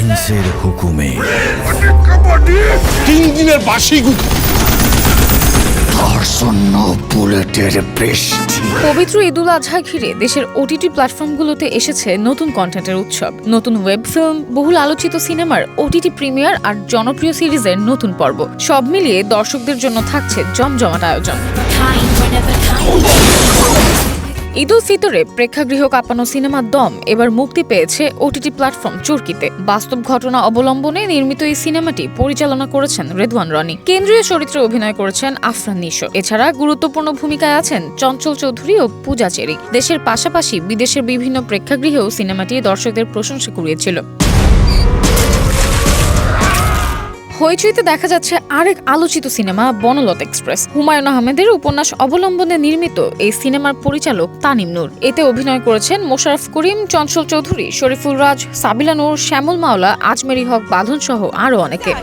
প্রিন্সের হুকুমে 3 দিনের বাসি আসন্ন বুলেটের বৃষ্টি। পবিত্র ঈদুল আজহা ঘিরে দেশের ওটিটি প্ল্যাটফর্মগুলোতে এসেছে নতুন কন্টেন্টের উৎসব। নতুন ওয়েব ফিল্ম, বহুল আলোচিত সিনেমার ওটিটি প্রিমিয়ার আর জনপ্রিয় সিরিজের নতুন পর্ব, সব মিলিয়ে দর্শকদের জন্য থাকছে জমজমাট আয়োজন। ঈদ উল ফিতরে প্রেক্ষাগৃহ কাঁপানো সিনেমা দম এবার মুক্তি পেয়েছে ওটিটি প্ল্যাটফর্ম চরকিতে। বাস্তব ঘটনা অবলম্বনে নির্মিত এই সিনেমাটি পরিচালনা করেছেন রেদওয়ান রনি। কেন্দ্রীয় চরিত্রে অভিনয় করেছেন আফরান নিশো। এছাড়া গুরুত্বপূর্ণ ভূমিকায় আছেন চঞ্চল চৌধুরী ও পূজা চেরি। দেশের পাশাপাশি বিদেশের বিভিন্ন প্রেক্ষাগৃহেও সিনেমাটি দর্শকদের প্রশংসা কুড়িয়েছিল। হইচইতে দেখা যাচ্ছে আরেক আলোচিত সিনেমা বনলতা এক্সপ্রেস। হুমায়ুন আহমেদের উপন্যাস অবলম্বনে নির্মিত এই সিনেমার পরিচালক তানিম নূর। এতে অভিনয় করেছেন মোশাররফ করিম, চঞ্চল চৌধুরী, শরীফুল রাজ, সাবিলা নূর, শ্যামল মাওলা, আজমেরি হক বাঁধন সহ আরো অনেকে।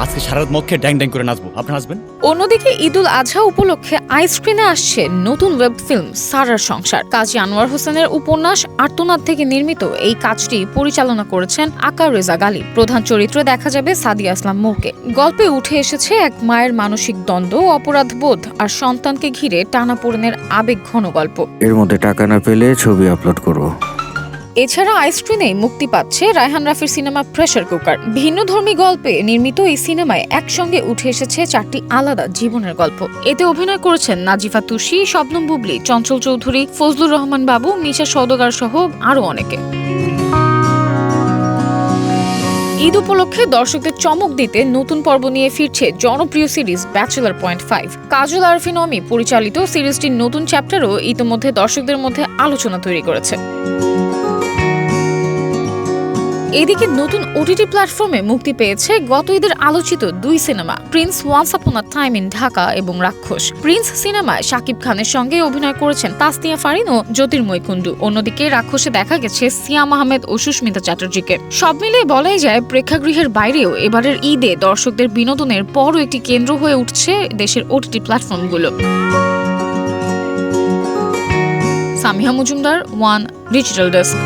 আজকে সারা রাত মক্কে ড্যাং ড্যাং করে নাচবো, আপনি নাচবেন? অন্যদিকে ঈদুল আজহা উপলক্ষে আইস্ক্রিনে আসছে নতুন ওয়েব ফিল্ম সারার সংসার। কাজী আনোয়ার হোসেনের উপন্যাস আর্তনাদ থেকে নির্মিত এই কাজটি পরিচালনা করেছেন আকার রেজা গালিব। প্রধান চরিত্রে দেখা যাবে সাদিয়া ইসলাম মৌকে। গল্পে উঠে এসেছে এক মায়ের মানসিক দ্বন্দ্ব, অপরাধবোধ আর সন্তানকে ঘিরে টানাপোড়েনের আবেগ ঘন গল্প। এর মধ্যে টাকা না পেলে ছবি আপলোড করব। এছাড়া আইস্ক্রিনে মুক্তি পাচ্ছে রায়হান রাফির সিনেমা প্রেসার কুকার। ভিন্নধর্মী গল্পে নির্মিত এই সিনেমায় একসঙ্গে উঠে এসেছে 4টি আলাদা জীবনের গল্প। এতে অভিনয় করেছেন নাজিফা তুষি, শবনম বুবলি, চঞ্চল চৌধুরী, ফজলুর রহমান বাবু, মিশা সওদাগর সহ আরো অনেকে। ঈদ উপলক্ষে দর্শকদের চমক দিতে নতুন পর্ব নিয়ে ফিরছে জনপ্রিয় সিরিজ ব্যাচেলর পয়েন্ট 5। কাজল আরফিন অমি পরিচালিত সিরিজটির নতুন চ্যাপ্টারও ইতিমধ্যে দর্শকদের মধ্যে আলোচনা তৈরি করেছে। এদিকে নতুন ওটিটি প্ল্যাটফর্মে মুক্তি পেয়েছে গত ঈদের আলোচিত 2 cinema, Prince once upon a time in Dhaka এবং রাক্ষস। প্রিন্স সিনেমায় শাকিব খানের সঙ্গে অভিনয় করেছেন তাসনিয়া ফারিন ও জ্যোতির্ময় কুণ্ডু। অন্যদিকে রাক্ষসে দেখা গেছে সিয়াম আহমেদ ও সুস্মিতা চ্যাটার্জিকে। সব মিলিয়ে বলাই যায় প্রেক্ষাগৃহের বাইরেও এবারের ঈদে দর্শকদের বিনোদনের বড় একটি কেন্দ্র হয়ে উঠছে দেশের ওটিটি প্ল্যাটফর্মগুলো। Samiha Majumdar, one digital desk.